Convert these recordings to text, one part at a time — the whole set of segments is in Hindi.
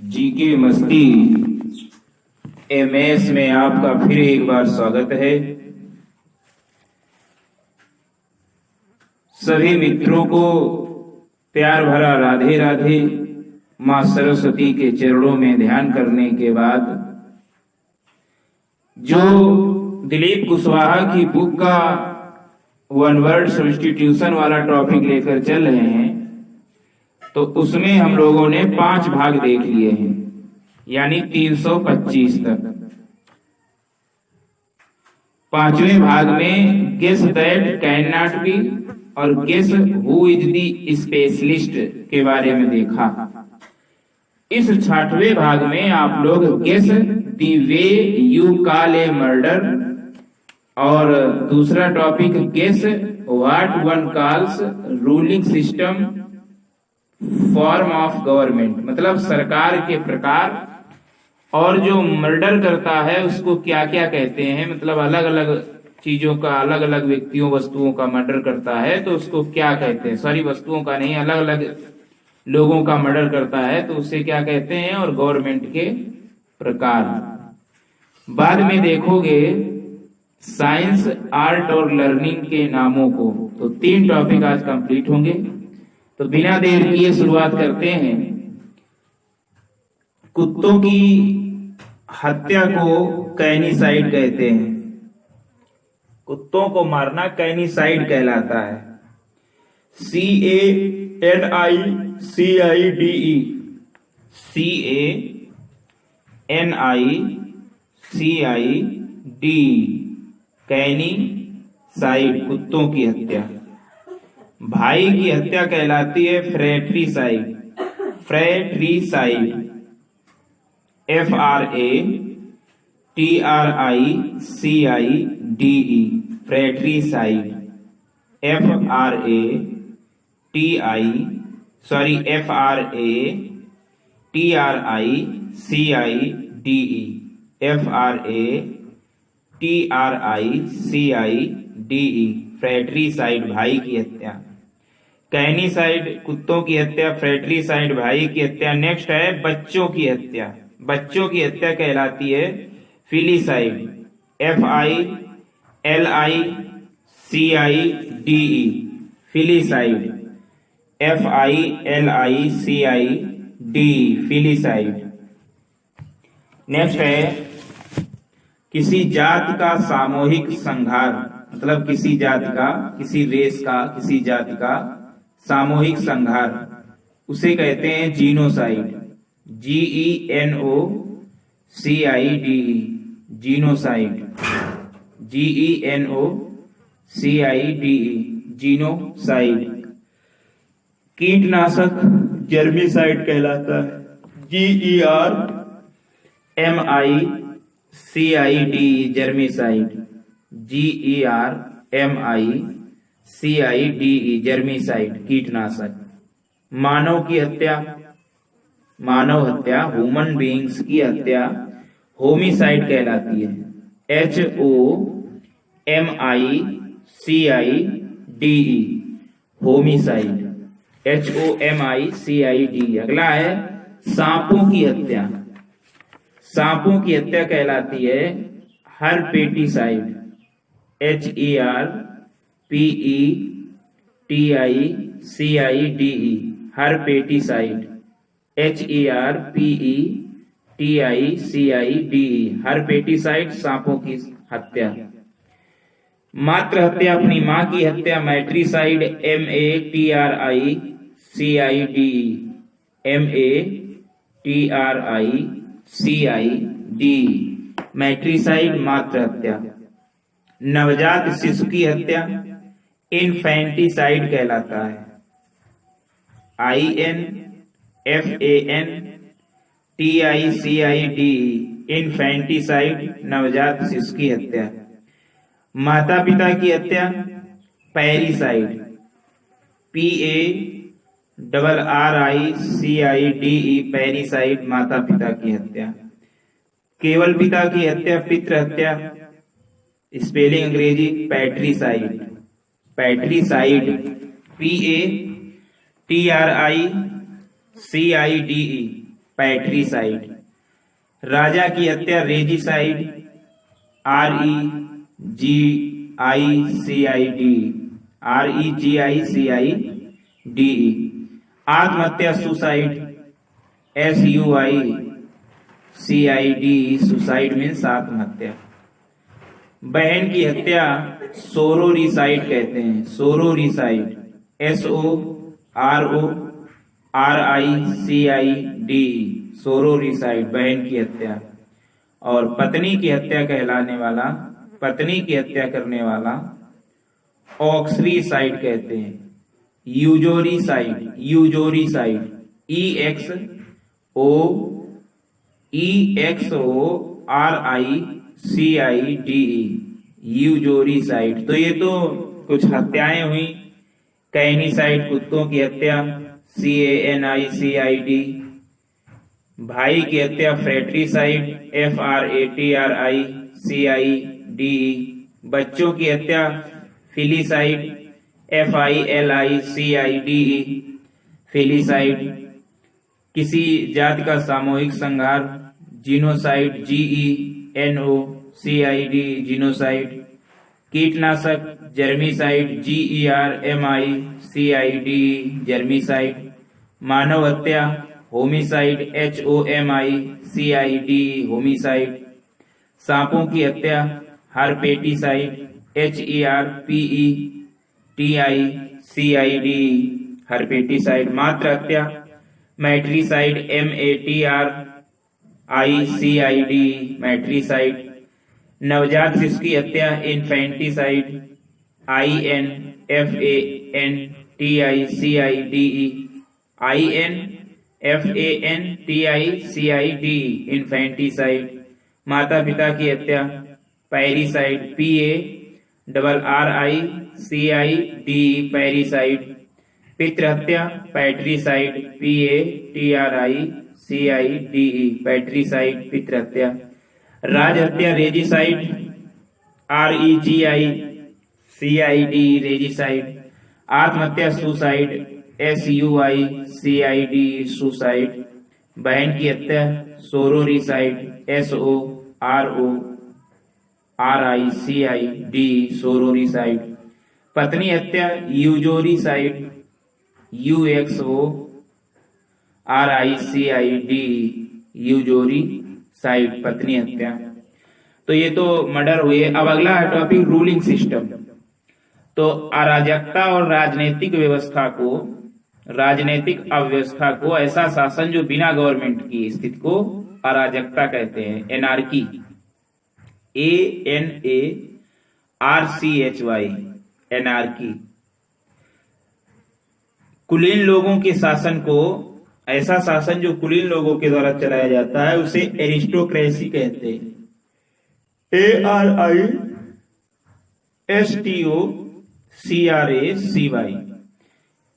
जीके मस्ती एमएस में आपका फिर एक बार स्वागत है। सभी मित्रों को प्यार भरा राधे राधे। मां सरस्वती के चरणों में ध्यान करने के बाद जो दिलीप कुशवाहा की बुक का वन वर्ड सब्स्टिट्यूशन वाला टॉपिक लेकर चल रहे हैं, तो उसमें हम लोगों ने 5 भाग देख लिए हैं, यानी 325 तक। 5वें भाग में guess that can not be और guess who is the specialist के बारे में देखा। इस 6वें भाग में आप लोग guess the way you call a murder और दूसरा topic guess what one calls ruling system form of government, मतलब सरकार के प्रकार, और जो मर्डर करता है उसको क्या क्या कहते हैं, मतलब अलग अलग चीजों का, अलग अलग व्यक्तियों वस्तुओं का मर्डर करता है तो उसको क्या कहते हैं। सॉरी, वस्तुओं का नहीं, अलग अलग लोगों का मर्डर करता है तो उसे क्या कहते हैं, और गवर्नमेंट के प्रकार। बाद में देखोगे साइंस, आर्ट और लर्निंग के नामों को। तो 3 टॉपिक आज कंप्लीट होंगे। तो बिना देर किए शुरुआत करते हैं। कुत्तों की हत्या को कैनिसाइड कहते हैं। कुत्तों को मारना कैनिसाइड कहलाता है। CANICIDE कैनिसाइड, कुत्तों की हत्या। भाई की हत्या कहलाती है फ्रैट्रिसाइड। फ्रैट्रिसाइड FRATRICIDE फ्रैट्रिसाइड। FRATRICIDE फ्रैट्रिसाइड, भाई की हत्या। कैनिसाइड कुत्तों की हत्या, फ्रैट्रिसाइड भाई की हत्या। नेक्स्ट है बच्चों की हत्या। बच्चों की हत्या कहलाती है फिलिसाइड। FILICIDE फिलिसाइड। FILICIDE फिलिसाइड। नेक्स्ट है किसी जाति का सामूहिक संहार, मतलब किसी जाति का, किसी रेस का, किसी जाति का सामूहिक संहार, उसे कहते हैं genocide. GENOCIDE genocide. GENOCIDE genocide. कीटनाशक जर्मिसाइड कहलाता है। GERMICIDE germicide. GERMICIDE जर्मिसाइड, कीटनाशक। मानव की हत्या, मानव हत्या, ह्यूमन बीइंग्स की हत्या होमिसाइड कहलाती है। HOMICIDE homicide. HOMICIDE। अगला है सांपों की हत्या। सांपों की हत्या कहलाती है हर्पेटिसाइड। HERPETICIDE हर्पेटिसाइड। HERPETICIDE हर्पेटिसाइड, सांपों की हत्या। मातृ हत्या, अपनी मां की हत्या, मैट्रिसाइड। MATRICIDE मैट्रिसाइड, मातृ हत्या। नवजात शिशु की हत्या इन्फेंटिसाइड कहलाता है। INFANTICIDE इन्फेंटिसाइड, नवजात शिशु की हत्या। माता पिता की हत्या पैरिसाइड। PARRICIDE पैरिसाइड, माता पिता की हत्या। केवल पिता की हत्या पितृ हत्या, स्पेलिंग अंग्रेजी पैट्रिसाइड। पैट्रिसाइड PATRICIDE पैट्रीसाइड। राजा की हत्या रेजिसाइड, REGICID। आत्महत्या सुसाइड, SUICID, सुसाइड मीन्स आत्महत्या। बहन की हत्या सोरोरिसाइड कहते हैं, सोरोरिसाइड, SORORICID, सोरोरिसाइड, बहन की हत्या। और पत्नी की हत्या पत्नी की हत्या करने वाला ऑक्सरीसाइड कहते हैं, यूजोरिसाइड, EXORICIDE, यूजोरिसाइड। तो ये तो कुछ हत्याएं हुई। कैनिसाइड, कुत्तों की हत्या, CANICID। भाई की हत्या फ्रेट्रीसाइड, FRATRICIDE। बच्चों की हत्या फिलिसाइड, FILICIDE, फिलिसाइड। किसी जात का सामूहिक संहार, जीनोसाइड, GENOCID, जीनोसाइड। कीटनाशक जर्मीसाइड, GERMICID, जर्मीसाइड। मानव हत्या होमिसाइड, HOMICID, होमिसाइड। सांपों की हत्या हर्पेटिसाइड, HERPETICID, हर्पेटिसाइड। मातृ हत्या मैट्रीसाइड, MATRICID, मैट्रीसाइड। नवजात शिशु की हत्या इन्फेंटिसाइड, INFANTICIDE, इन्फेंटिसाइड। माता पिता की हत्या पैरिसाइड, PARRICIDE, पैरिसाइड। पितृ हत्या पैट्रीसाइड, PATRICIDE, पैट्रीसाइड, पितृ हत्या। राज हत्या रेजिसाइड, REGICID, रेजिसाइड। आत्महत्या सुसाइड, SUICID, सुसाइड। बहन की हत्या सोरोरिसाइड, SORORICID, सोरोरिसाइड। पत्नी हत्या यूजोरिसाइड, UXORICID, यूजोरिसाइड, पत्नी हत्या। तो ये तो मर्डर हुए। अब अगला है टॉपिक रूलिंग सिस्टम। तो अराजकता और राजनीतिक अव्यवस्था को, ऐसा शासन जो बिना गवर्नमेंट की स्थिति को अराजकता कहते हैं, एनार्की, ANARCHY, एनार्की। कुलीन लोगों के शासन को, ऐसा शासन जो कुलीन लोगों के द्वारा चलाया जाता है, उसे एरिस्टोक्रेसी कहते हैं,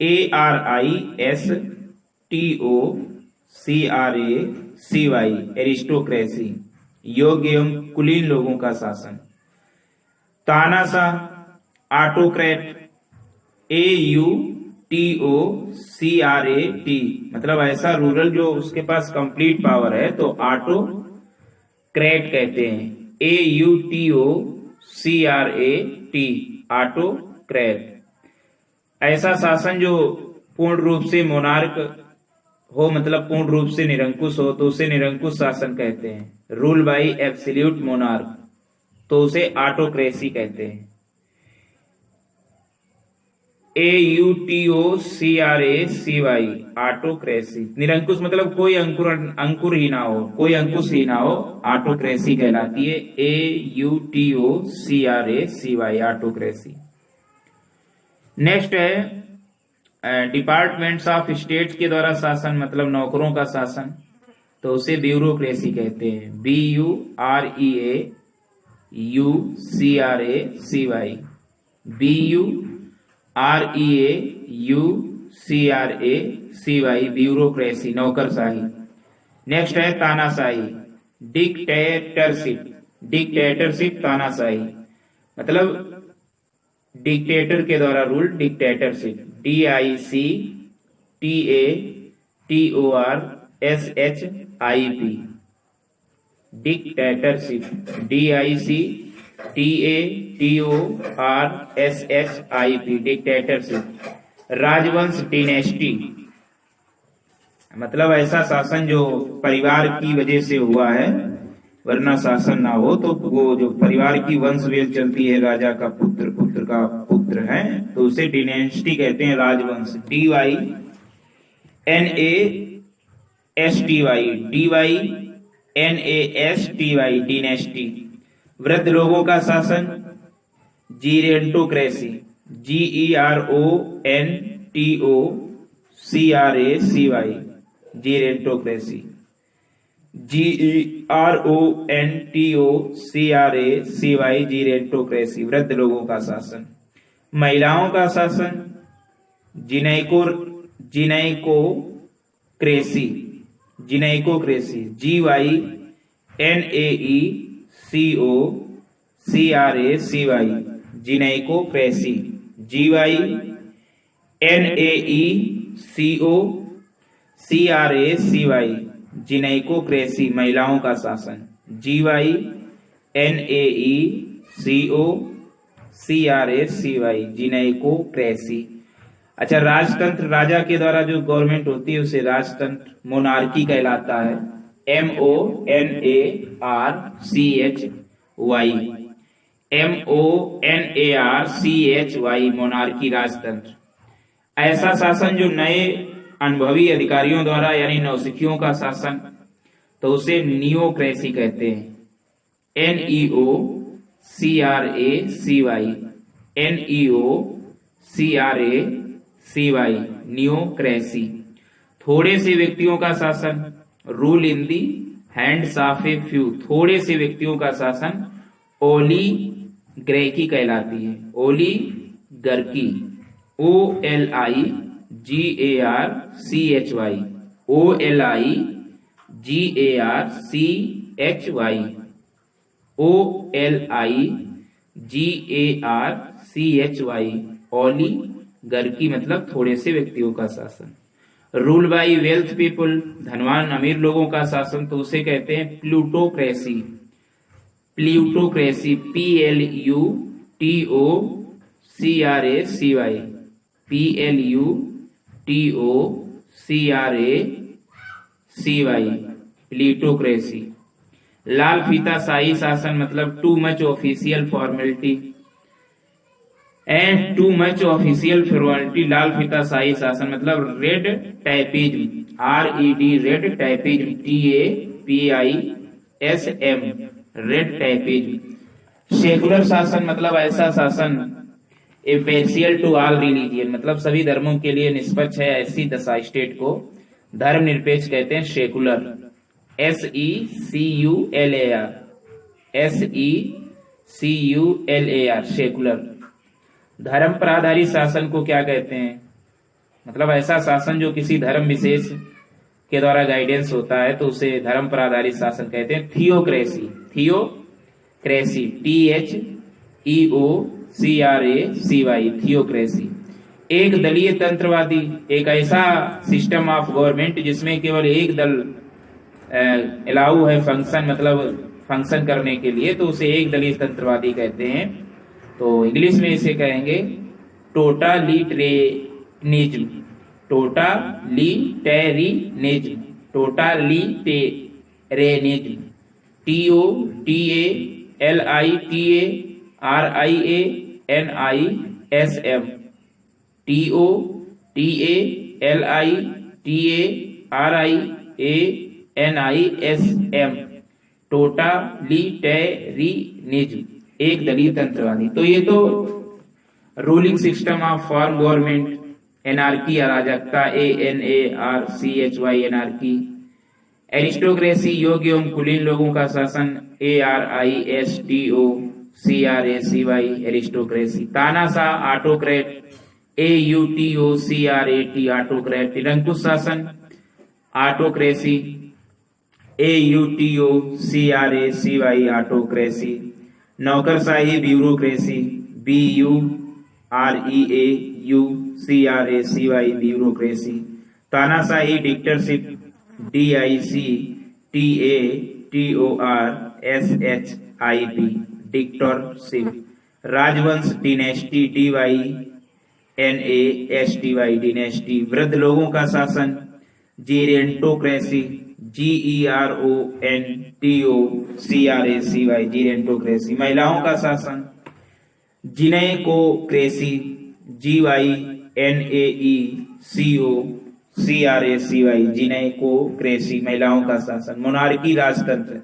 ARISTOCRACY, एरिस्टोक्रेसी, योग्य एवं कुलीन लोगों का शासन। तानाशाह, ऑटोक्रेट, AUTOCRAT, मतलब ऐसा रूलर जो उसके पास कंप्लीट पावर है, तो ऑटोक्रेट कहते हैं, AUTOCRAT, ऑटोक्रेट। ऐसा शासन जो पूर्ण रूप से मोनार्क हो, मतलब पूर्ण रूप से निरंकुश हो, तो उसे निरंकुश शासन कहते हैं। रूल बाय एब्सोल्यूट मोनार्क, तो उसे ऑटोक्रेसी कहते हैं। AUTOCRACY, autocracy. निरंकुश मतलब कोई अंकुर ही ना हो, कोई अंकुश ही ना हो, ऑटोक्रेसी कहलाती है। AUTOCRACY, autocracy. नेक्स्ट है डिपार्टमेंट्स ऑफ स्टेट्स के द्वारा शासन, मतलब नौकरों का शासन, तो उसे ब्यूरोक्रेसी कहते हैं, BUREAUCRACY, BUREAUCRACY, ब्यूरोक्रेसी, नौकरशाही। नेक्स्ट है तानाशाही, डिक्टेटरशिप, तानाशाही, मतलब डिक्टेटर के द्वारा rule, dictatorship, SHIP, dictatorship, DICTATORSHIP, dictatorship. राजवंश, डिनेस्टी, मतलब ऐसा शासन जो परिवार की वजह से हुआ है, वरना शासन ना हो तो वो जो परिवार की वंशवेल चलती है, राजा का पुत्र, पुत्र का पुत्र है, तो उसे डिनेस्टी कहते हैं, राजवंश। DYNASTY, dynasty. वृद्ध लोगों का शासन, जीरेंटोक्रेसी, GERONTOCRACY, जीरेंटोक्रेसी, GERONTOCRACY, जीरेंटोक्रेसी, वृद्ध लोगों का शासन। महिलाओं का शासन, जिनैकोक्रेसी, जिनैकोक्रेसी, GYNAECOCRACY, जिनैकोक्रेसी, GYNAECOCRACY, जिनैकोक्रेसी, महिलाओं का शासन। GYNAECOCRACY, जिनैकोक्रेसी। अच्छा, राजतंत्र, राजा के द्वारा जो गवर्नमेंट होती है उसे राजतंत्र, मोनार्की कहलाता है, MONARCHY, मोनार्की, राजतंत्र। ऐसा शासन जो नए अनुभवी अधिकारियों द्वारा, यानी नौसिखियों का शासन, तो उसे नियोक्रेसी कहते हैं, NEOCRACY, नियोक्रेसी। थोड़े से व्यक्तियों का शासन, rule in the hands of a few, थोड़े से व्यक्तियों का शासन, ओलीगैर्की कहलाती है, ओलीगैर्की, OLIGARCHY, OLIGARCHY, OLIGARCHY, ओलीगैर्की, मतलब थोड़े से व्यक्तियों का शासन। रूल बाय वेल्थ पीपुल, धनवान अमीर लोगों का शासन, तो उसे कहते हैं plutocracy, plutocracy, PLUTOCRACY, PLUTOCRACY, plutocracy. लाल फीता शाही शासन, मतलब too much official formality and too much official formality, लाल फीता शाही शासन, मतलब red tapism, RED, red tapism, TAPISM, red tapism. Secular शासन, मतलब ऐसा शासन, इम्पेरियल टू ऑल रिलीजियन, मतलब सभी धर्मों के लिए निष्पक्ष है, ऐसी दशा स्टेट को धर्मनिरपेक्ष कहते हैं, सेकुलर, SECULAR, सेकुलर। धर्म पर आधारित शासन को क्या कहते हैं, मतलब ऐसा शासन जो किसी धर्म विशेष के द्वारा गाइडेंस होता है, तो उसे धर्म पर आधारित शासन कहते हैं, थियोक्रेसी, थियोक्रेसी, THEOCRACY, थियोक्रेसी। एक दलीय तंत्रवादी, एक ऐसा सिस्टम ऑफ गवर्नमेंट जिसमें केवल एक दल अलाउ है फंक्शन, मतलब फंक्शन करने के लिए, तो उसे एक दलीय तंत्रवादी कहते हैं। तो इंग्लिश में इसे कहेंगे टोटालिटेरियनिज्म, टोटालिटेरियनिज्म, टोटालिटेरियनिज्म, TOTALITARIANISM, TOTALITARIANISM, टोटालिटेरियनिज्म, एक दलीय तंत्रवादी। तो ये तो ruling system of form government, anarchy, अराजकता, ANARCHY, एनार्की। एरिस्टोक्रेसी, योग्य एवं कुलीन लोगों का शासन, ARISTOCRACY, एरिस्टोक्रेसी। तानाशाह, ऑटोक्रेट, AUTOCRAT, ऑटोक्रेट। निरंकुश शासन, ऑटोक्रेसी, AUTOCRACY, ऑटोक्रेसी। नौकरशाही, ब्यूरोक्रेसी, BUREAUCRACY, ब्यूरोक्रेसी। तानाशाही, डिक्टेटरशिप, DICTATORSHIP, डिक्टेटरशिप। राजवंश डिनेस्टी, DYNASTY, डिनेस्टी। वृद्ध लोगों का शासन, जेरेंटोक्रेसी, GERONTOCRACY, जीरेंटोक्रेसी। महिलाओं का शासन, जिनेकोक्रेसी, GYNAECOCRACY, जिनेकोक्रेसी, महिलाओं का शासन। Monarchy, राजतंत्र,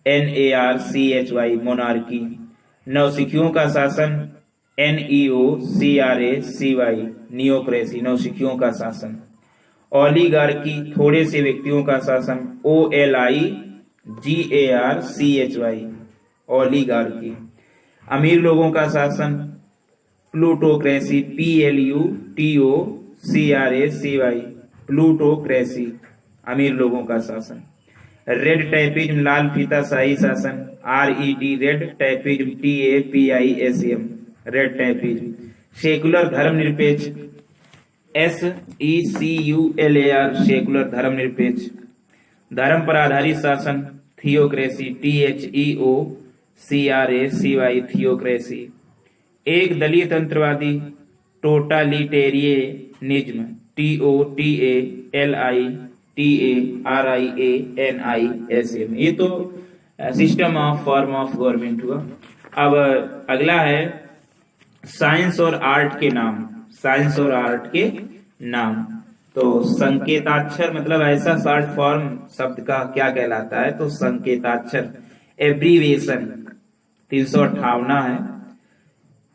MONARCHY, monarchy. नौसिखियों का शासन, NEOCRACY, नियोक्रेसी, नौसिखियों का शासन। ओलिगार्की, थोड़े से व्यक्तियों का शासन, OLIGARCHY, ओलिगार्की। अमीर लोगों का शासन, प्लूटोक्रेसी, PLUTOCRACY, प्लूटोक्रेसी, अमीर लोगों का शासन। रेड टैपिज्म, लाल फीताशाही शासन, RED, red tapism, TAPISM, red tapism. Secular, धर्मनिरपेक्ष, SECULAR, सेकुलर, धर्मनिरपेक्ष। धर्म पर आधारित शासन, थियोक्रेसी, THEOCRACY, थियोक्रेसी। एक दलीय तंत्रवादी, टोटालिटेरियनिज्म, TOTALITARIANISM। ये तो system of form of government हुआ। अब अगला है साइंस और आर्ट के नाम। साइंस और आर्ट के नाम। तो संकेताक्षर मतलब ऐसा शॉर्ट फॉर्म शब्द का क्या कहलाता है? तो संकेताक्षर, एब्रीविएशन 358 है।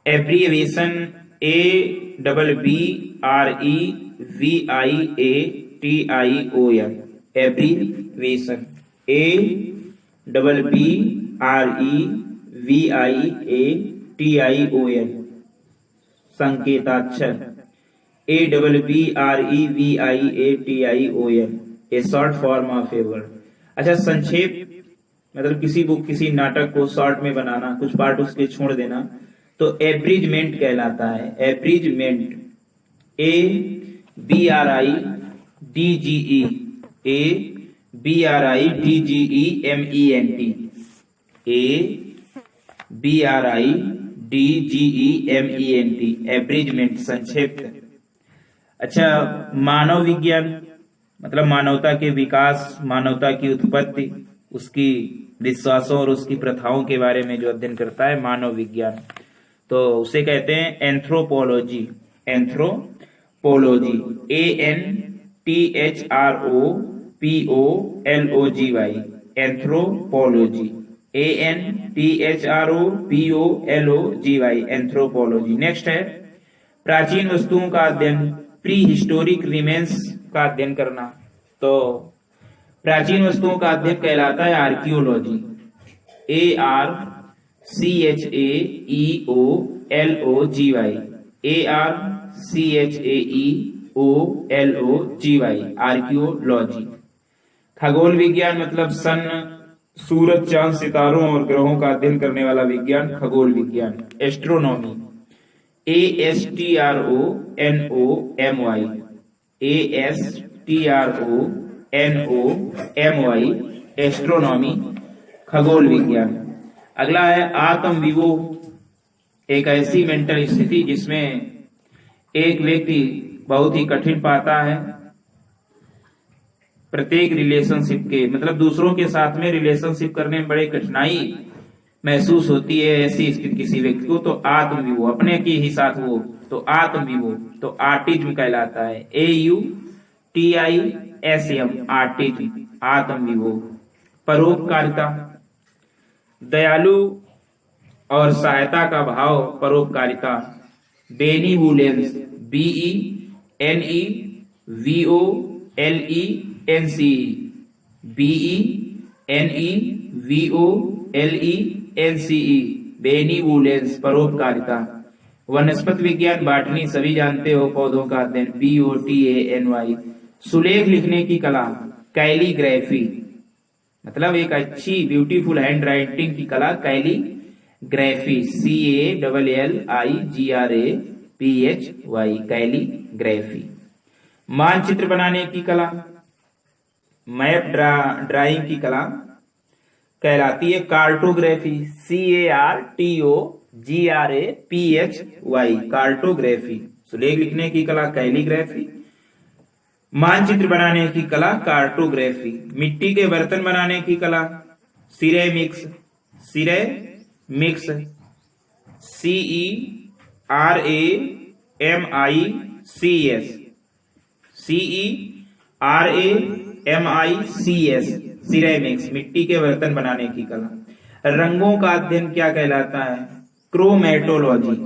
Abbreviation ABBREVIATION, abbreviation ABBREVIATION, संकेताक्षर ABBREVIATION, A short form of a word. अच्छा, संक्षेप मतलब किसी बुक, किसी नाटक को शॉर्ट में बनाना, कुछ पार्ट उसके छोड़ देना, तो एब्रिजमेंट कहलाता है। एब्रिजमेंट, ABRIDGE, ABRIDGEMENT, एब्रिजमेंट, संक्षिप्त। अच्छा, मानव विज्ञान मतलब मानवता के विकास, मानवता की उत्पत्ति, उसकी विश्वासों और उसकी प्रथाओं के बारे में जो अध्ययन करता है, मानव विज्ञान, तो उसे कहते हैं anthropology. Anthropology, ANTHROPOLOGY, anthropology, ANTHROPOLOGY, anthropology. Next है प्राचीन वस्तुओं का अध्ययन, प्री हिस्टोरिक रिमेन्स का अध्ययन करना। तो प्राचीन वस्तुओं का अध्ययन कहलाता है आर्कियोलॉजी। ARCHAEOLOGY, ARCHAEOLOGY, archaeology. खगोल विज्ञान मतलब सन, सूरज, चांद, सितारों और ग्रहों का अध्ययन करने वाला विज्ञान, खगोल विज्ञान। एस्ट्रोनॉमी, ASTRONOMY, ASTRONOMY, एस्ट्रोनॉमी, खगोल विज्ञान। अगला है आत्म विवोह, एक ऐसी मेंटल स्थिति जिसमें एक व्यक्ति बहुत ही कठिन पाता है प्रत्येक रिलेशनशिप के, मतलब दूसरों के साथ में रिलेशनशिप करने में बड़े कठिनाई महसूस होती है ऐसी स्थिति किसी व्यक्ति को, तो आत्मविवोह, अपने के ही साथ वो, तो आत्मविवोह, तो आर्टिज्म कहलाता है। AUTISM, autism, आत्मविवोह। परोपकारिता, दयालु और सहायता का भाव, परोपकारिता। बेनीवुलेंस, BENEVOLENCE, BENEVOLENCE, बेनीवुलेंस, परोपकारिता। वनस्पति विज्ञान, बाटनी, सभी जानते हो, पौधों का अध्ययन, BOTANY। सुलेख लिखने की कला, कैलीग्राफी, मतलब एक अच्छी ब्यूटीफुल हैंड राइटिंग की कला, कैलीग्राफी, CALLIGRAPHY, कैलीग्राफी। मानचित्र बनाने की कला, मैप ड्राइंग की कला कहलाती है कार्टोग्राफी, CARTOGRAPHY, कार्टोग्राफी। सुलेख लिखने की कला कैलीग्राफी, मानचित्र बनाने की कला कार्टोग्राफी, मिट्टी के बर्तन बनाने की कला सिरेमिक्स, CERAMICS, सिरेमिक्स, मिट्टी के बर्तन बनाने की कला। रंगों का अध्ययन क्या कहलाता है? Chromatology,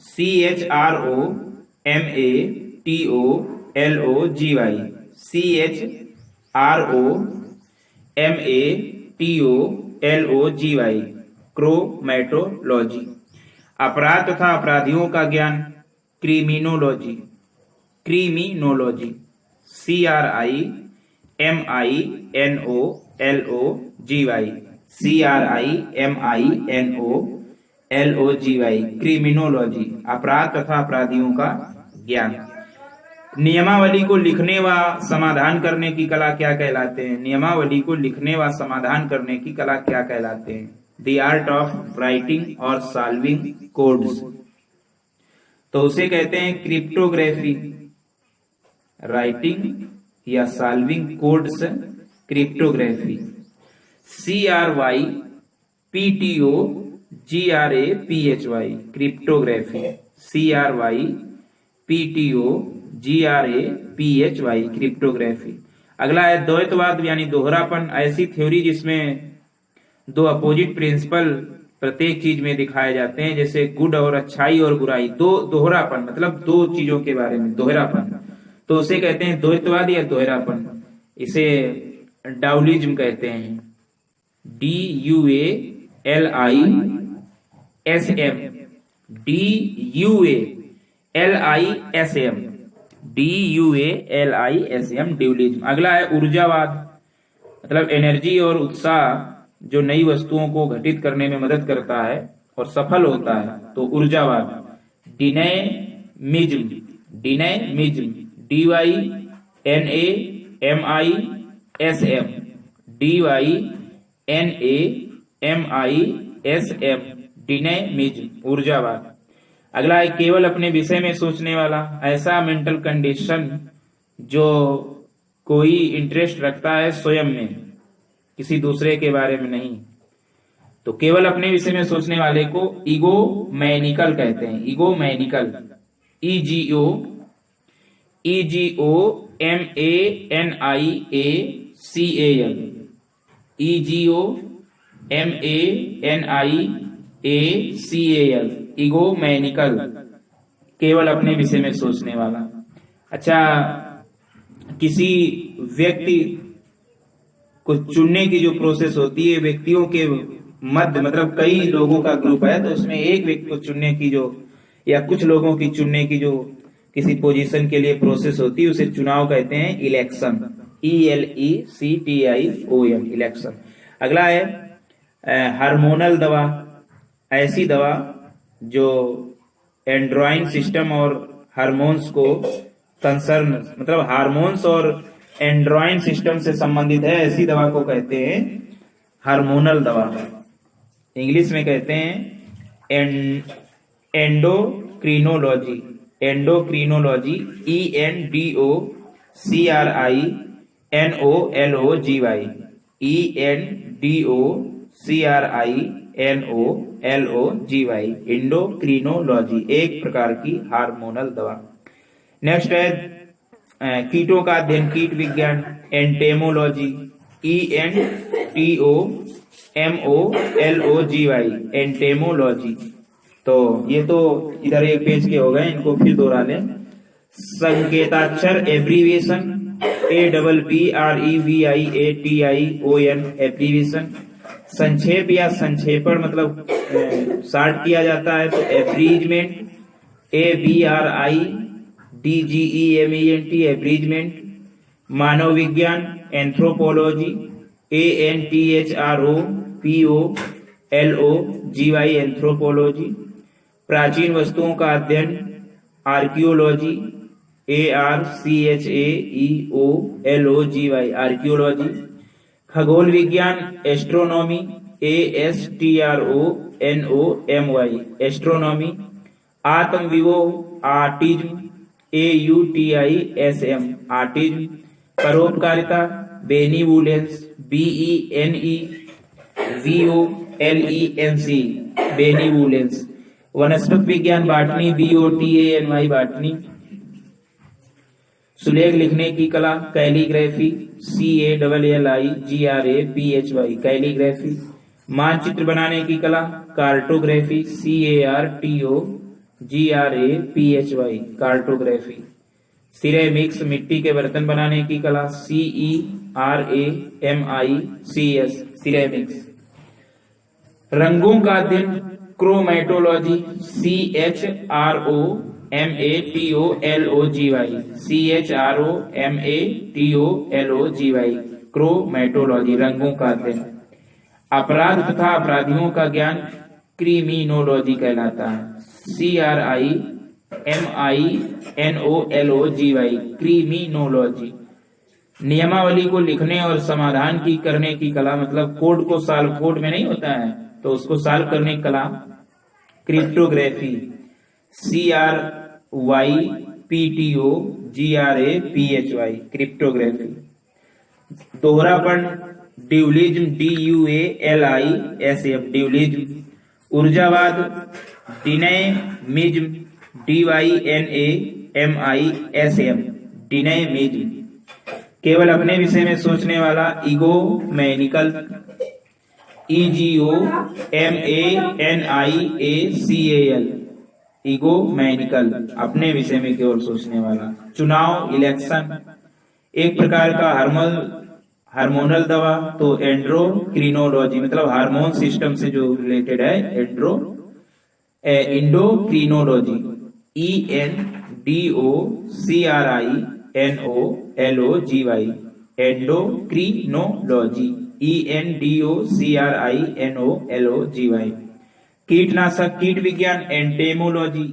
CHROMATOLOGY, chromatology. अपराध तथा अपराधियों का ज्ञान क्रिमिनोलॉजी, CRIMINOLOGY, क्रिमिनोलॉजी, अपराध तथा अपराधियों का ज्ञान। नियमावली को लिखने व समाधान करने की कला क्या कहलाते हैं? नियमावली को लिखने व समाधान करने की कला क्या कहलाते हैं? द आर्ट ऑफ राइटिंग और सॉल्विंग कोड्स, तो उसे कहते हैं क्रिप्टोग्राफी। राइटिंग या solving codes, cryptography. CRYPTOGRAPHY, cryptography, CRYPTOGRAPHY, cryptography. अगला है द्वैतवाद यानी दोहरापन, ऐसी थ्योरी जिसमें दो अपोजिट प्रिंसिपल प्रत्येक चीज में दिखाए जाते हैं, जैसे गुड और अच्छाई और बुराई, दो दोहरापन मतलब दो चीजों के बारे में दोहरापन, तो उसे कहते हैं द्वैतवाद या दोहरापन। इसे डाउलिज्म कहते हैं, DUALISM, DUALISM, ड्यूलिज्म। अगला है ऊर्जावाद, मतलब एनर्जी और उत्साह जो नई वस्तुओं को घटित करने में मदद करता है और सफल होता है, तो ऊर्जावाद। Dynamism, DYNAMISM, DYNAMISM, डिनामिज्म, ऊर्जावाद। अगला है केवल अपने विषय में सोचने वाला, ऐसा मेंटल कंडीशन जो कोई इंटरेस्ट रखता है स्वयं में, किसी दूसरे के बारे में नहीं, तो केवल अपने विषय में सोचने वाले को ईगोमैनिकल कहते हैं। ईगोमैनिकल, EGOMANIACAL, ईगोमैनिकल, केवल अपने विषय में सोचने वाला। अच्छा, किसी व्यक्ति को चुनने की जो प्रोसेस होती है, व्यक्तियों के मध्य मतलब कई लोगों का ग्रुप है, तो उसमें एक व्यक्ति को चुनने की जो या कुछ लोगों की चुनने की जो किसी पोजीशन के लिए प्रोसेस होती है, उसे चुनाव कहते हैं इलेक्शन, ELECTION, इलेक्शन। अगला है हार्मोनल दवा, ऐसी दवा जो एंड्रोइन सिस्टम और हार्मोन्स को कंसर्न मतलब हार्मोन्स और एंड्रोइन सिस्टम से संबंधित है, ऐसी दवा को कहते हैं हार्मोनल दवा। इंग्लिश में कहते हैं एंडोक्रिनोलॉजी, ENDOCRINOLOGY, ENDOCRINOLOGY, एंडोक्रिनोलॉजी, एक प्रकार की हार्मोनल दवा। नेक्स्ट है कीटों का अध्ययन, कीट विज्ञान, एंटेमोलॉजी, ENTOMOLOGY, एंटेमोलॉजी। तो ये तो इधर एक पेज के हो गए, इनको फिर दोहरा लें। संकेताक्षर एब्रीविएशन, ABBREVIATION, एब्रीविएशन। संक्षेप या संक्षेपण मतलब शार्ट किया जाता है, तो एब्रीजमेंट, ABRIDGEMENT, एब्रीजमेंट। मानव विज्ञान, एंथ्रोपोलॉजी, ANTHROPOLOGY, एंथ्रोपोलॉजी। प्राचीन वस्तुओं का अध्ययन, आर्कियोलॉजी, ARCHAEOLOGY आर्कियोलॉजी। खगोल विज्ञान एस्ट्रोनॉमी ASTRONOMY एस्ट्रोनॉमी। आत्म Vivo autism AUTISM autism. परोपकारिता बेनीवुलेंस BENEVOLENC बेनीवुलेंस। वनस्पति विज्ञान बाटनी BOTANY बाटनी। सुलेख लिखने की कला कैलीग्राफी CALLIGRAPHY कैलीग्राफी। मानचित्र बनाने की कला कार्टोग्राफी CARTOGRAPHY कार्टोग्राफी। सिरेमिक्स मिट्टी के बर्तन बनाने की कला CERAMICS सिरेमिक्स। रंगों का अध्ययन क्रोमैटोलॉजी CHROMATOLOGY क्रोमैटोलॉजी रंगों का अध्ययन। अपराध तथा अपराधियों का ज्ञान क्रिमिनोलॉजी कहलाता है CRIMINOLOGY क्रिमिनोलॉजी। नियमावली को लिखने और समाधान की करने की कला मतलब कोड को सॉल्व, कोड में नहीं होता है तो उसको सॉल्व करने की कला क्रिप्टोग्राफी CRYPTOGRAPHY क्रिप्टोग्राफी। दोहरापन ड्यूलिज्म DUALISM ड्यूलिज्म। ऊर्जावाद डिनामिज्म DYNAMISM डिनामिज्म। केवल अपने विषय में सोचने वाला ईगोमैनिकल EGOMANIACAL ईगोमैनिकल अपने विषय में केवल सोचने वाला। चुनाव इलेक्शन एक प्रकार का हार्मोनल दवा तो एंड्रोक्रिनोलॉजी मतलब हार्मोन सिस्टम से जो रिलेटेड है इंडोक्रिनोलॉजी ENDOCRINOLOGY एंडोक्रिनोलॉजी ENDOCRINOLOGY। कीटनाशक कीट विज्ञान एंटेमोलॉजी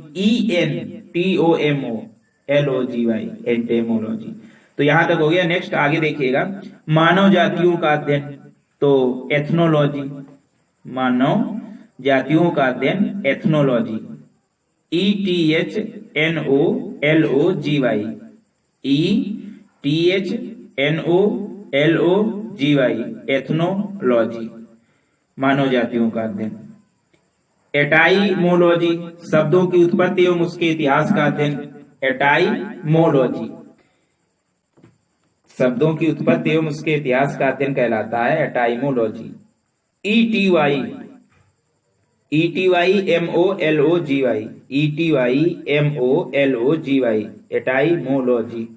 ENTOMOLOGY एंटेमोलॉजी। तो यहां तक हो गया। नेक्स्ट आगे देखिएगा मानव जातियों का अध्ययन तो एथनोलॉजी। मानव जातियों का अध्ययन एथनोलॉजी ETHNOLOGY एथनोलॉजी मानव जातियों का अध्ययन। एटाइमोलॉजी शब्दों की उत्पत्ति एवं उसके इतिहास का अध्ययन एटाइमोलॉजी शब्दों की उत्पत्ति एवं उसके इतिहास का अध्ययन कहलाता है एटाइमोलॉजी। ETYMOLOGY etymology.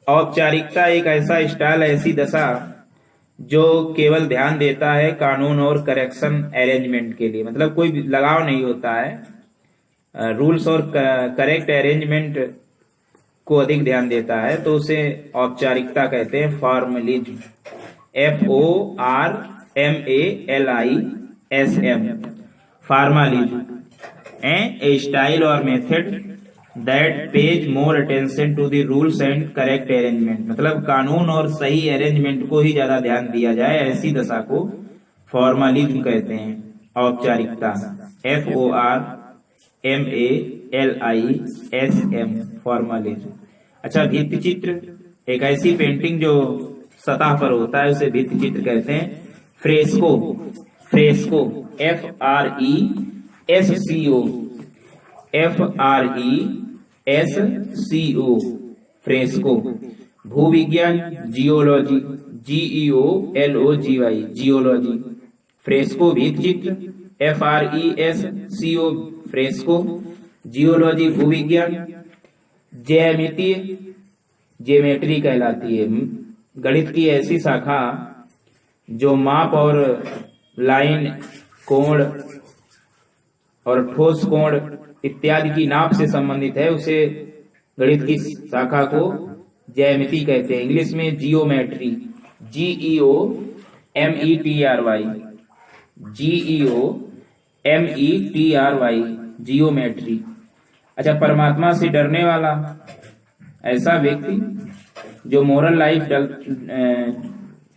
औपचारिकता एक ऐसा स्टाइल ऐसी दशा जो केवल ध्यान देता है कानून और करेक्शन अरेंजमेंट के लिए मतलब कोई लगाव नहीं होता है रूल्स और करेक्ट अरेंजमेंट को अधिक ध्यान देता है तो उसे औपचारिकता कहते हैं। Formalism FORMALISM formalism a style और method that pays more attention to the rules and correct arrangement मतलब कानून और सही अरेंजमेंट को ही ज्यादा ध्यान दिया जाए ऐसी दशा को फॉर्मलिज्म कहते हैं। औपचारिकता FORMALISM फॉर्मलिज्म। अच्छा भित्ति चित्र एक ऐसी पेंटिंग जो सतह पर होता है उसे भित्ति चित्र कहते हैं। Fresco fresco FRESCO fresco. भूविज्ञान जियोलॉजी GEOLOGY जियोलॉजी। फ्रेस्को भित्ति चित्र FRESCO फ्रेस्को। जियोलॉजी भूविज्ञान। ज्यामितीय ज्योमेट्री कहलाती है गणित की ऐसी शाखा जो माप और लाइन कोण और ठोस कोण इत्यादि की नाप से संबंधित है उसे गणित की शाखा को ज्यामिति कहते हैं। इंग्लिश में जियोमेट्री GEOMETRY जियोमेट्री। अच्छा परमात्मा से डरने वाला ऐसा व्यक्ति जो मोरल लाइफ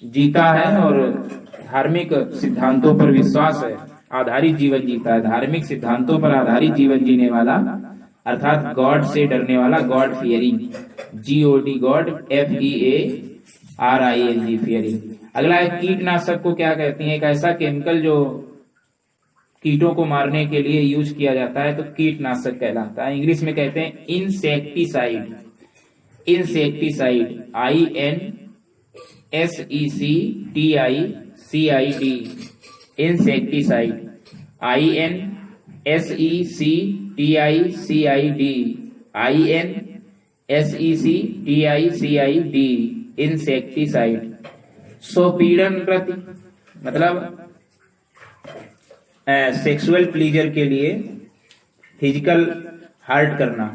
जीता है और धार्मिक सिद्धांतों पर विश्वास है आधारित जीवन जीता है, धार्मिक सिद्धांतों पर आधारित जीवन जीने वाला, अर्थात गॉड से डरने वाला, God fearing, GOD God, FEARING fearing. अगला है कीटनाशक को क्या कहती है? एक ऐसा केमिकल जो कीटों को मारने के लिए यूज किया जाता है तो कीटनाशक कहलाता है। इंग्लिश में कहते हैं insecticide, insecticide, INSECTICID, insecticide, INSECTICID, insecticide. सोपीड़न प्रति मतलब सेक्सुअल प्लीजर के लिए फिजिकल हर्ट करना,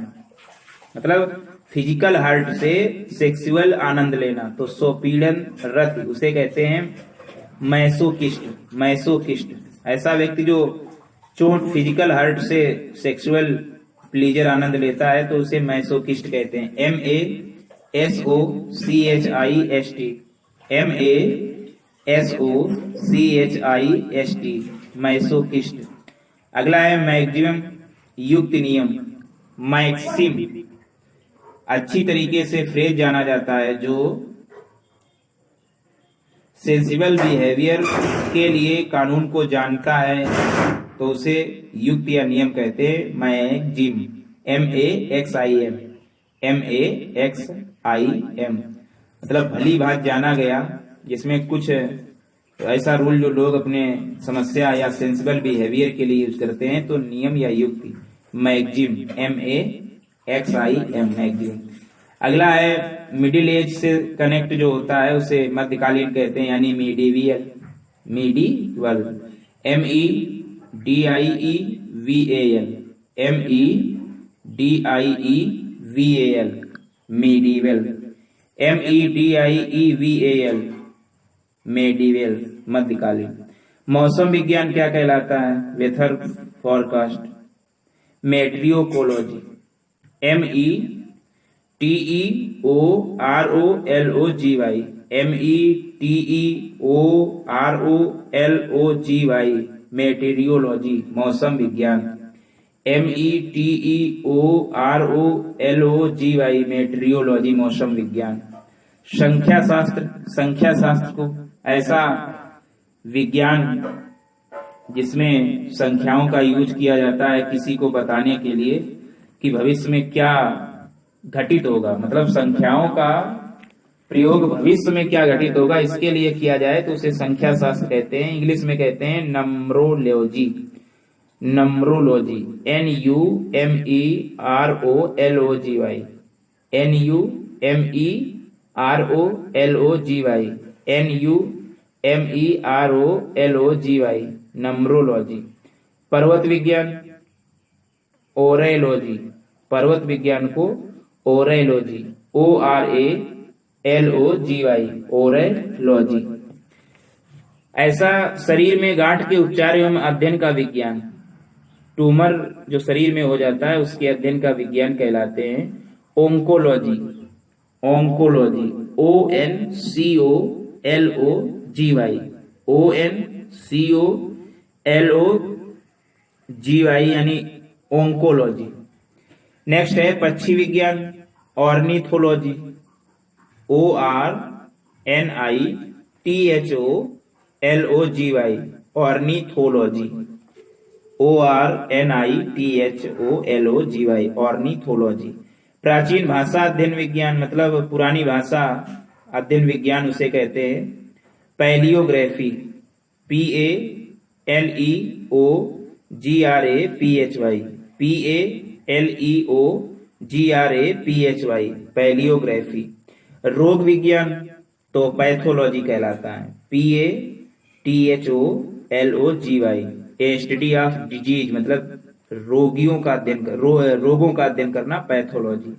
मतलब फिजिकल हर्ट से सेक्सुअल आनंद लेना, तो सोपीड़न रति उसे कहते हैं मैसोकिस्ट, मैसोकिस्ट। ऐसा व्यक्ति जो चोट फिजिकल हर्ट से सेक्सुअल प्लीजर आनंद लेता है तो उसे मैसोकिस्ट कहते हैं। MASOCHIST, मैसोकिस्ट। अगला है मैक्सिमम, युक्त नियम, मैक्सिम अच्छी तरीके से फ्रेज जाना जाता है जो सेंसिबल बिहेवियर के लिए कानून को जानता है तो उसे युक्त या नियम कहते हैं। मैक्सिम, MAXIM, मतलब भली बात जाना गया, जिसमें कुछ ऐसा रूल जो लोग अपने समस्या या सेंसिबल बिहेवियर के लिए यूज करते हैं तो नियम या युक्ति, मैक्सिम, MAXIM, मैक्सिम। अगला है मिडिल एज से कनेक्ट जो होता है उसे मध्यकालीन कहते हैं, यानी medieval, medieval, MEDIEVAL, MEDIEVAL, medieval, MEDIEVAL, medieval, मध्यकालीन। मौसम विज्ञान क्या कहलाता है? Weather forecast. Meteorology, METEOROLOGY, METEOROLOGY, meteorology, मौसम विज्ञान, METEOROLOGY, मेटेरियोलॉजी, मौसम विज्ञान। संख्या शास्त्र, संख्या शास्त्र को ऐसा विज्ञान जिसमें संख्याओं का यूज किया जाता है किसी को बताने के लिए कि भविष्य में क्या घटित होगा, मतलब संख्याओं का प्रयोग भविष्य में क्या घटित होगा इसके लिए किया जाए तो उसे संख्या शास्त्र कहते हैं। इंग्लिश में कहते हैं नम्रोलॉजी, नम्रोलॉजी, NUMEROLOGY, NUMEROLOGY, NUMEROLOGY, नम्रोलॉजी। पर्वत विज्ञान, ओरेलॉजी, पर्वत विज्ञान को ओरेलॉजी, ORALOGY, ओरेलॉजी। ऐसा शरीर में गांठ के उपचार एवं अध्ययन का विज्ञान, ट्यूमर जो शरीर में हो जाता है उसके अध्ययन का विज्ञान कहलाते हैं ओंकोलॉजी, ओंकोलॉजी, ONCOLOGY, ONCOLOGY, यानी ओंकोलॉजी। नेक्स्ट है पक्षी विज्ञान, ornithology, ORNITHOLOGY, ornithology, ORNITHOLOGY, ornithology. प्राचीन भाषा अध्ययन विज्ञान, मतलब पुरानी भाषा अध्ययन विज्ञान उसे कहते हैं पैलियोग्राफी, PALEOGRAPHY, PALEOGRAPHY, पैलियोग्राफी। रोग विज्ञान तो पैथोलॉजी कहलाता है, PATHOLOGY, स्टडी ऑफ डिजीज, मतलब रोगियों का अध्ययन रोगों का अध्ययन करना, पैथोलॉजी।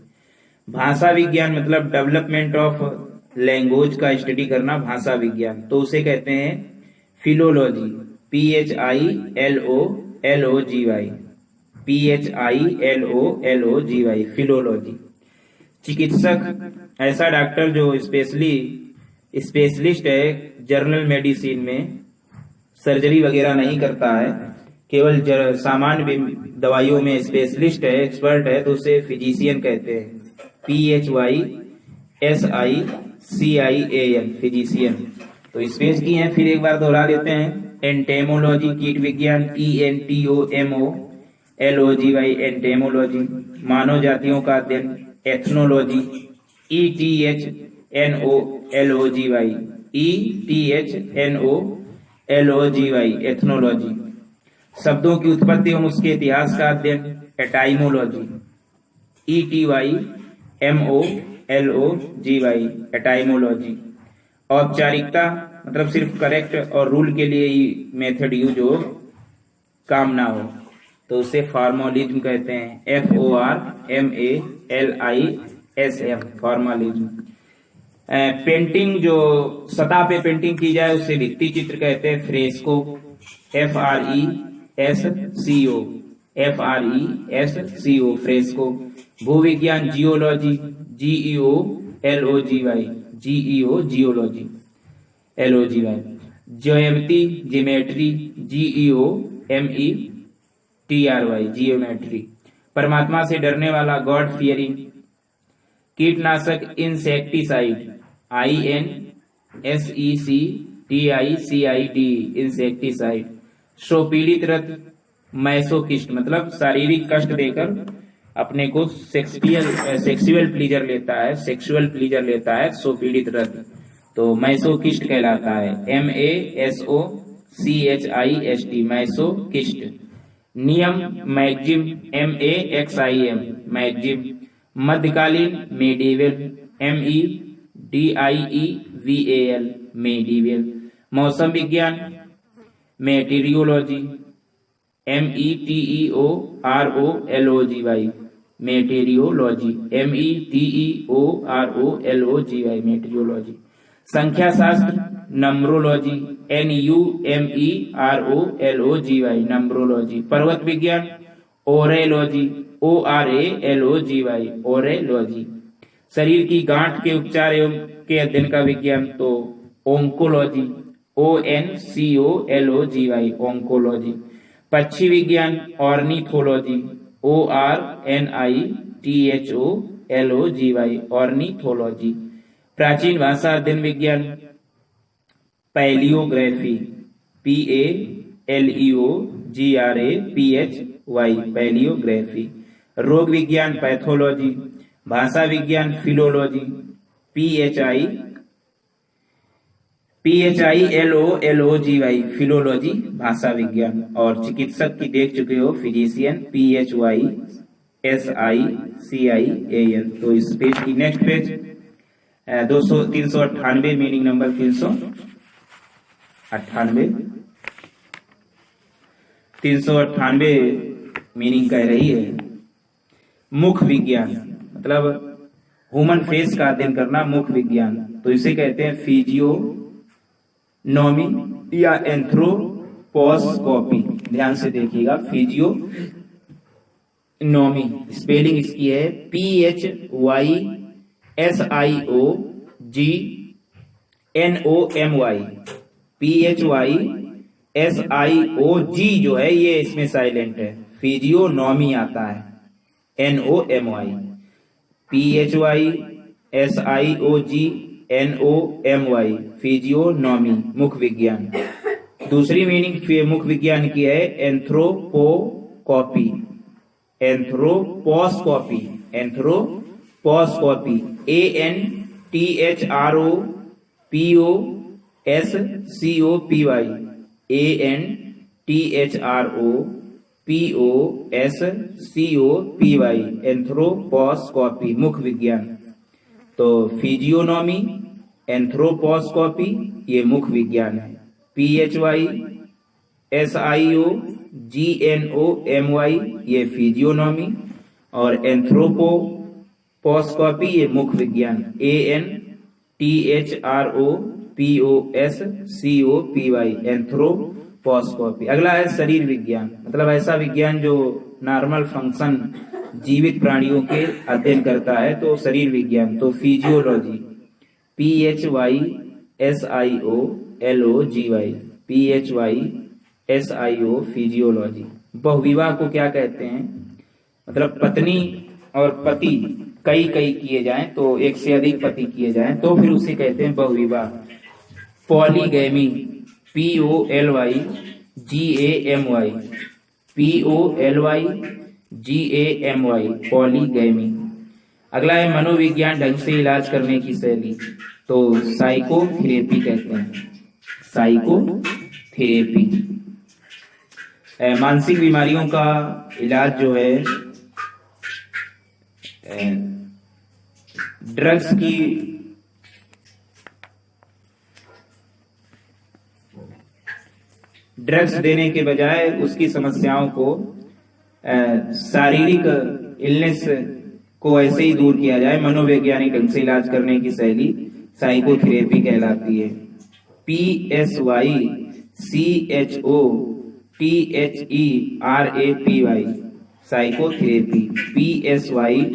भाषा विज्ञान मतलब डेवलपमेंट ऑफ लैंग्वेज का स्टडी करना, भाषा विज्ञान, तो उसे कहते हैं फिलोलॉजी, PHILOLOGY, PHILOLOGY, फिलोलॉजी। चिकित्सक ऐसा डॉक्टर जो स्पेशलिस्ट है जनरल मेडिसिन में, सर्जरी वगैरह नहीं करता है, केवल सामान्य दवाइयों में स्पेशलिस्ट है, एक्सपर्ट है, तो उसे फिजिशियन कहते हैं। PHYSICIAN, physician. तो इस पेज की है, फिर एक बार दोहरा देते हैं। एंटेमोलॉजी कीट विज्ञान, ENTOMOLOGY, एंटेमोलॉजी। मानव जातियों का अध्ययन, एथनोलॉजी, ETHNOLOGY, एथनोलॉजी। शब्दों की उत्पत्ति एवं उसके इतिहास का अध्ययन, एटाइमोलॉजी, ETYMOLOGY, एटाइमोलॉजी। औपचारिकता मतलब सिर्फ करेक्ट और रूल के लिए ही मेथड यूज हो, काम ना हो, तो उसे फॉर्मलिज्म कहते हैं, FORMALISM, फॉर्मलिज्म। पेंटिंग, जो सतह पे पेंटिंग की जाए उसे भित्ति चित्र कहते हैं, फ्रेस्को, FRESCO, फ्रेस्को। भूविज्ञान, geology, GEOLOGY, geometry, GEOMETRY, geometry. परमात्मा से डरने वाला, गॉड फियरिंग। कीटनाशक, इंसेक्टिसाइड, INSECTICID, इंसेक्टिसाइड। शोपीड़ित रत, मैसोकिस्ट, मतलब शारीरिक कष्ट देकर अपने को सेक्सुअल प्लीजर लेता है, शोपीड़ित रत, तो मैसोकिस्ट कहलाता है, MASOCHIST, मैसोकिस्ट। नियम, मैगजिम, MAXIM, मैगजिम। मध्यकालीन, मेडिवल, MEDIEVAL, मेडिवल। मौसम विज्ञान, मेटीरियोलॉजी, METEOROLOGY, मेटीरियोलॉजी, METEOROLOGY, मेटीरियोलॉजी। संख्या शास्त्र, नंबरोलॉजी, NUMEROLOGY, नंबरोलॉजी। पर्वत विज्ञान, ओरेलॉजी, ORALOGY, ओरेलॉजी। शरीर की गांठ के उपचार एवं के अध्ययन का विज्ञान, तो ओंकोलॉजी, ONCOLOGY, ओंकोलॉजी। पक्षी विज्ञान, ऑर्निथोलॉजी, ORNITHOLOGY, ऑर्निथोलॉजी। प्राचीन भाषा अध्ययन विज्ञान, पैलियोग्राफी, PALEOGRAPHY, पैलियोग्राफी। रोग विज्ञान, पैथोलॉजी। भाषा विज्ञान, फिलोलॉजी, PHILOLOGY, फिलोलॉजी, भाषा विज्ञान। और चिकित्सक की देख चुके हो, फिजिशियन, PHYSICIAN। तो इस पेज की next page 398, meaning number 398 meaning कह रही है। मुख विज्ञान मतलब ह्यूमन फेस का अध्ययन करना, मुख विज्ञान, तो इसे कहते हैं फिजियोनॉमी या एंथ्रोपोस्कोपी। ध्यान से देखिएगा, फिजियोनॉमी, स्पेलिंग इसकी है PHYSIOGNOMY, PHYSIOG जो है ये इसमें साइलेंट है, फिजियोनॉमी आता है, NOMY, PHYSIOGNOMY, फिजियोनॉमी, मुख विज्ञान। दूसरी मीनिंग मुख विज्ञान की है एंथ्रोपोस्कोपी, एंथ्रोपोस्कोपी, एंथ्रोपोस्कोपी, ANTHROPOSCOPY, ANTHROPOSCOPY, एंथ्रोपोस्कोपी, मुख विज्ञान। तो फिजियोनॉमी, एंथ्रोपोस्कोपी, ये मुख विज्ञान है। PHYSIOGNOMY, ये फिजियोनॉमी, और एंथ्रोपोस्कोपी, ये मुख विज्ञान। ANTHROPOSCOPY, एंथ्रोपोस्कोपी। अगला है शरीर विज्ञान, मतलब ऐसा विज्ञान जो नॉर्मल फंक्शन जीवित प्राणियों के अध्ययन करता है तो शरीर विज्ञान, तो फिजियोलॉजी, PHYSIOLOGY, PHYSIO फिजियोलॉजी। बहुविवाह को क्या कहते हैं? मतलब पत्नी और पति कई किए जाएं, तो एक से अधिक पति किए जाएं तो फिर उसे कहते हैं बहुविवाह। Polygamy, POLYGAMY, POLYGAMY, polygamy. अगला है मनोविज्ञान ढंग से इलाज करने की शैली, तो साइकोथेरेपी कहते हैं, साइकोथेरेपी। मानसिक बीमारियों का इलाज जो है ड्रग्स देने के बजाय उसकी समस्याओं को शारीरिक इलनेस को ऐसे ही दूर किया जाए। मनोवैज्ञानिक ढंग से इलाज करने की शैली साइकोथेरेपी कहलाती है। PSYCHOTHERAPY, psychotherapy, PSYCHOTHERAPY,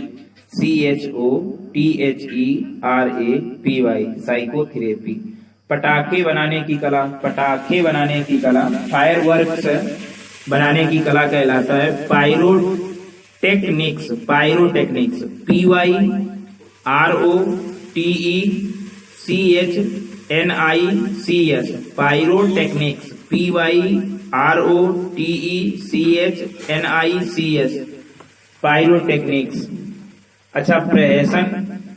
psychotherapy. पटाखे बनाने की कला, फायरवर्क्स बनाने की कला कहलाता है pyrotechnics, PYROTECHNICS, pyrotechnics, PYROTECHNICS, pyrotechnics. अच्छा, प्रहसन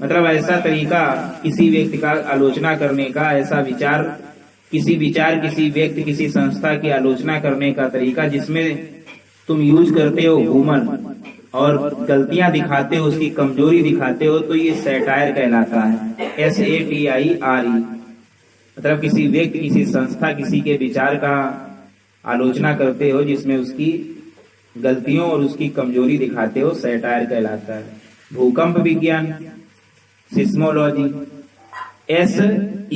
मतलब ऐसा तरीका किसी व्यक्ति का आलोचना करने का, ऐसा विचार, किसी व्यक्ति, किसी संस्था की आलोचना करने का तरीका जिसमें तुम यूज करते हो ह्यूमर और गलतियां दिखाते हो, उसकी कमजोरी दिखाते हो, तो ये सैटायर कहलाता है, SATIRE। मतलब किसी व्यक्ति, किसी संस्था, किसी के विचार का आलोचना करते हो जिसमें उसकी गलतियों और उसकी कमजोरी दिखाते हो, सैटायर कहलाता है। भूकंप विज्ञान, सिस्मोलॉजी, SEISMOLOGY,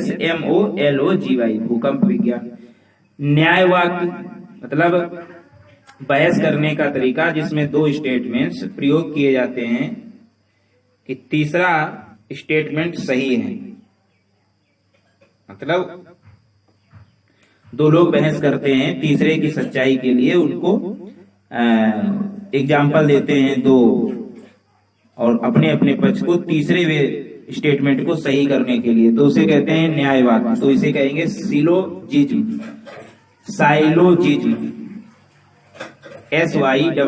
SEISMOLOGY, भूकंप विज्ञान। न्यायवाक्य मतलब बहस करने का तरीका जिसमें दो स्टेटमेंट्स प्रयोग किए जाते हैं कि तीसरा स्टेटमेंट सही है। मतलब दो लोग बहस करते हैं तीसरे की सच्चाई के लिए, उनको एग्जाम्पल देते हैं दो, और अपने अपने पक्ष को तीसरे वे स्टेटमेंट को सही करने के लिए, तो उसे कहते हैं न्यायवाद। तो इसे कहेंगे सिलोजिज्म, साइलोजिज्म, SYLLOGISM,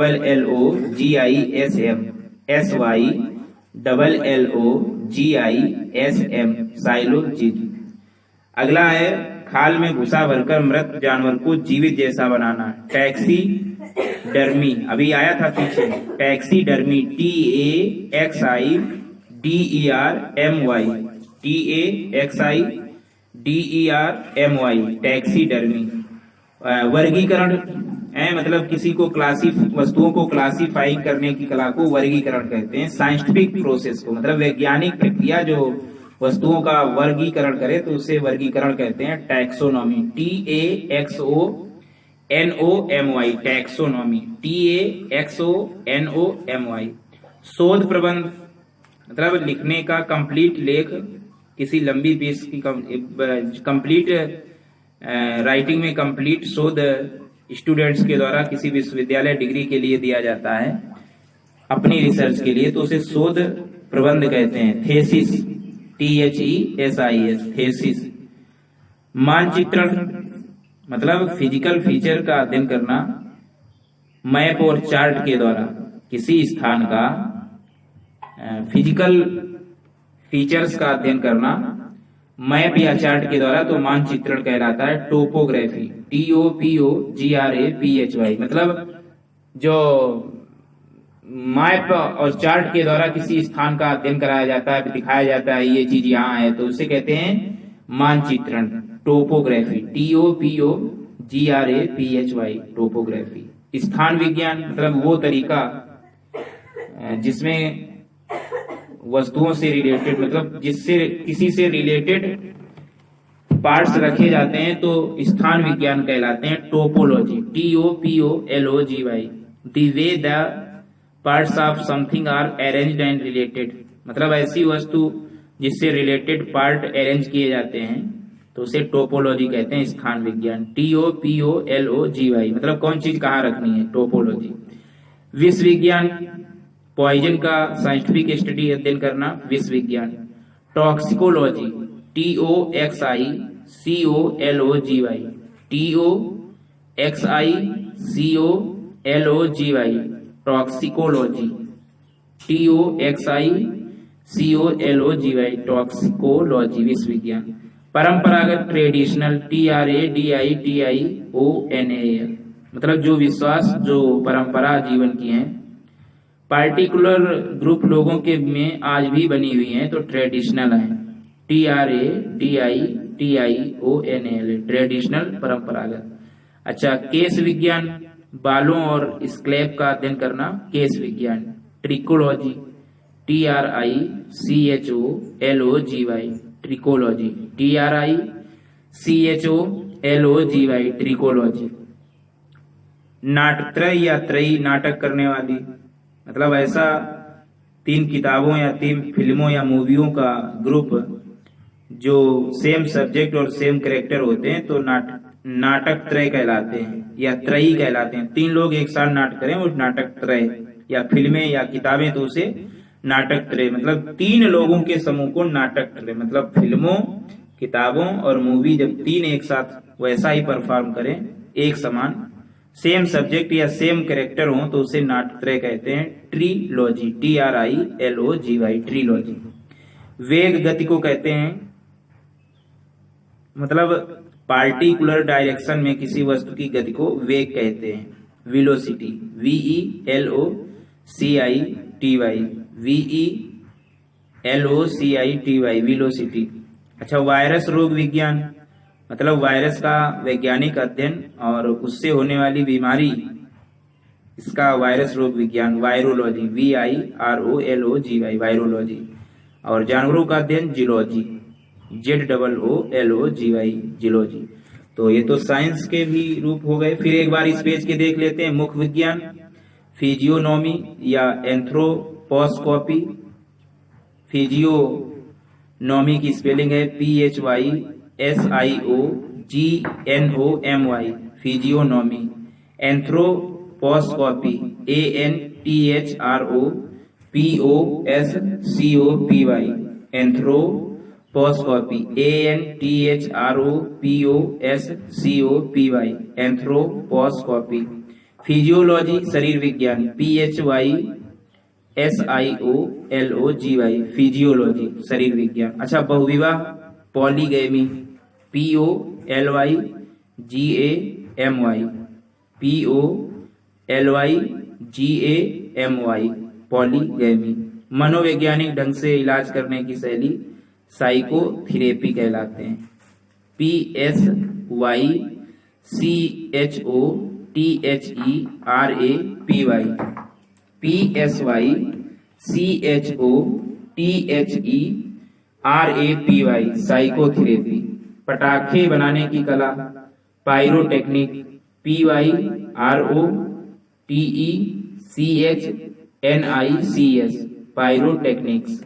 साइलोजिज्म। अगला है खाल में भूसा भरकर मृत जानवर को जीवित जैसा बनाना, टैक्सीडर्मी। अभी आया था पीछे, टैक्सीडर्मी, TAXIDERMY, टैक्सीडर्मी। वर्गीकरण है, मतलब किसी को वस्तुओं को क्लासिफाई करने की कला को वर्गीकरण कहते हैं। साइंटिफिक प्रोसेस को, मतलब वैज्ञानिक प्रक्रिया जो वस्तुओं का वर्गीकरण करे तो उसे वर्गीकरण कहते हैं टैक्सोनॉमी, TAXONOMY, टैक्सोनॉमी, TAXONOMY। शोध प्रबंध मतलब लिखने का कंप्लीट लेख, किसी लंबी पीस की कंप्लीट राइटिंग में कंप्लीट शोध स्टूडेंट्स के द्वारा किसी विश्वविद्यालय डिग्री के लिए दिया जाता है अपनी रिसर्च के लिए, तो उसे शोध प्रबंध कहते हैं। Thesis, THESIS, thesis. मानचित्रण मतलब फिजिकल फीचर का अध्ययन करना, मैप और चार्ट के द्वारा किसी स्थान का फिजिकल फीचर्स का अध्ययन करना मैप या चार्ट के द्वारा, तो मानचित्रण कहलाता है। टोपोग्राफी, TOPOGRAPHY, मतलब जो मैप और चार्ट के द्वारा किसी स्थान का अध्ययन कराया जाता है, दिखाया जाता है ये चीज यहाँ है, तो उसे कहते हैं मानचित्रण, टोपोग्राफी, TOPOGRAPHY, टोपोग्राफी। स्थान विज्ञान मतलब वो तरीका जिसमें वस्तुओं से रिलेटेड, मतलब जिससे किसी से रिलेटेड पार्ट्स रखे जाते हैं तो स्थान विज्ञान कहलाते हैं। Topology, TOPOLOGY, the way the parts of something are arranged and related, मतलब ऐसी वस्तु जिससे रिलेटेड पार्ट अरेंज किए जाते हैं तो उसे टोपोलॉजी कहते हैं। स्थान विज्ञान, TOPOLOGY, मतलब कौन चीज कहाँ रखनी है, टोपोलॉजी। विश्व विज्ञान, पॉइजन का साइंटिफिक स्टडी अध्ययन करना, विश्व विज्ञान। Toxicology, TOXICOLOGY, TOXICOLOGY, toxicology, TOXICOLOGY, toxicology, विश्व विज्ञान। परंपरागत, ट्रेडिशनल, TRADITIONAL, मतलब जो विश्वास, जो परंपरा जीवन की है। पार्टिकुलर ग्रुप लोगों के में आज भी बनी हुई है तो ट्रेडिशनल है, TRADITIONAL, ट्रेडिशनल, परंपरागत। अच्छा, केश विज्ञान, बालों और स्कैल्प का अध्ययन करना, केश विज्ञान। ट्रिकोलॉजी, TRICHOLOGY, ट्रिकोलॉजी, TRICHOLOGY, ट्रिकोलॉजी। नाटकत्रय या त्रयी, नाटक करने वाली, मतलब ऐसा 3 किताबों या 3 फिल्मों या मूवियों का ग्रुप जो सेम सब्जेक्ट और सेम कैरेक्टर होते हैं तो नाटक त्रय कहलाते हैं या त्रयी कहलाते हैं। 3 लोग एक साथ नाटक करें वो नाटक त्रय, या फिल्में या किताबें तो उसे नाटक त्रय, मतलब 3 लोगों के समूह को नाटक त्रय, मतलब फिल्मों, किताबों और मूवी जब 3 एक साथ वैसा ही परफॉर्म करें, एक समान सेम सब्जेक्ट या सेम कैरेक्टर हो तो उसे नाटक त्रय कहते हैं। Trilogy, TRILOGY, trilogy. वेग गति को कहते हैं, मतलब पार्टिकुलर डायरेक्शन में किसी वस्तु की गति को वेग कहते हैं। Velocity, VELOCITY, velocity. अच्छा, वायरस रोग विज्ञान, मतलब वायरस का वैज्ञानिक अध्ययन और उससे होने वाली बीमारी, इसका वायरस रोग विज्ञान, वायरोलॉजी, VIROLOGY, वायरोलॉजी। और जानवरों का अध्ययन, जियोलॉजी, ZOOLOGY, जियोलॉजी। तो ये तो साइंस के भी रूप हो गए। फिर एक बार इस पेज के देख लेते हैं। मुख विज्ञान, फिजियोनॉमी या एंथ्रोपोस्कोपी, फिजियोनॉमी की स्पेलिंग है PHYSIOGNOMY, फिजियोनॉमी। एंथ्रोपोस्कोपी, ANTHROPOSCOPY, एंथ्रोपोस्कोपी, ANTHROPOSCOPY, एंथ्रोपोस्कोपी। फिजियोलॉजी, शरीर विज्ञान, PHYSIOLOGY, फिजियोलॉजी, शरीर विज्ञान। अच्छा, बहुविवाह, पॉलीगैमी, POLYGAMY, POLYGAMY, पॉलीगैमी। मनोवैज्ञानिक ढंग से इलाज करने की शैली साइकोथेरेपी कहलाते हैं। PSYCHOTHERAPY, psychotherapy. पटाखे बनाने की कला, पायरोटेक्निक, PYROTECHNICS, पायरोटेक्निक्स।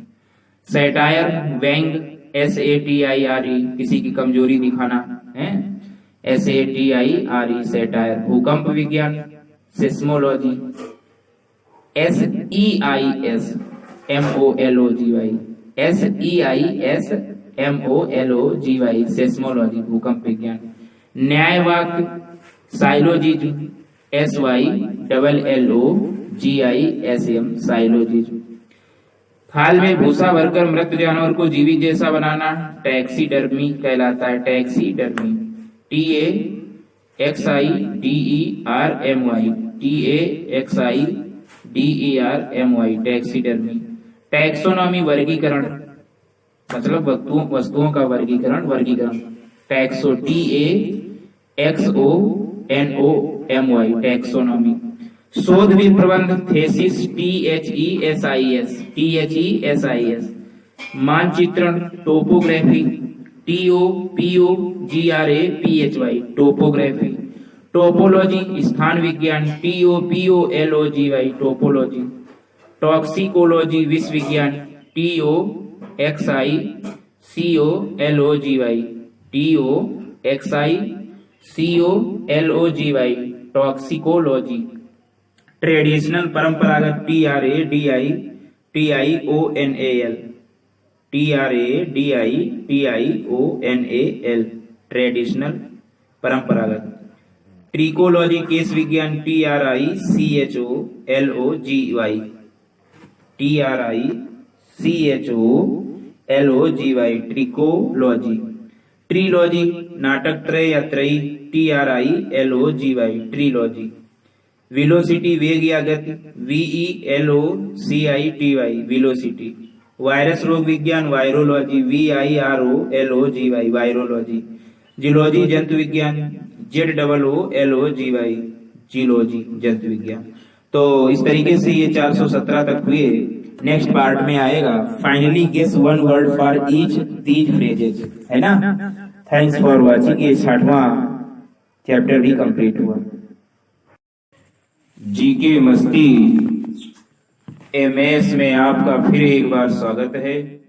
सैटायर, व्यंग, SATIRE, किसी की कमजोरी दिखाना है, SATIRE, सैटायर। भूकंप विज्ञान, सिस्मोलॉजी, SEISMOLOGY, SEISMOLOGY, सेस्मोलॉजी, भूकंप विज्ञान। न्यायवाक्य, साइलोजिज्म, SYLLOGISM, साइलोजिज्म। हाल में भूसा भरकर मृत जानवर को जीवित जैसा बनाना, टैक्सीडर्मी कहलाता है, टैक्सीडर्मी। TAXIDERMY, taxidermy. टैक्सोनॉमी, वर्गीकरण, मतलब वस्तुओं का वर्गीकरण। टैक्सो, TAXONOMY, टैक्सोनॉमी। शोध भी प्रबंध थेसिस, THESIS, मानचित्रण टोपोग्राफी, TOPOGRAPHY, टोपोग्राफी, टोपोलॉजी स्थान विज्ञान, TOPOLOGY, टोपोलॉजी, टॉक्सिकोलॉजी विष विज्ञान, TOXICOLOGY, टॉक्सिकोलॉजी, ट्रेडिशनल परंपरागत, TRADITIONAL, ट्रेडिशनल परंपरागत, ट्रिकोलॉजी केस विज्ञान, TRICHOLOGY, ट्रिकोलॉजी, ट्रिलॉजी नाटक त्रय या त्रयी, TRILOGY, ट्रिलॉजी, वेलोसिटी वेग या गति, VELOCITY, वेलोसिटी, वायरस रोग विज्ञान, वायरोलॉजी, VIROLOGY, वायरोलॉजी, जियोलॉजी जंतु विज्ञान, ZOOLOGY, जियोलॉजी जंतु विज्ञान। तो इस तरीके से ये 417 तक हुए। नेक्स्ट पार्ट में आएगा finally guess one word for each these phrases, है ना। Thanks for watching. ये 60वां चैप्टर भी कंप्लीट हुआ। जीके मस्ती MS में आपका फिर एक बार स्वागत है।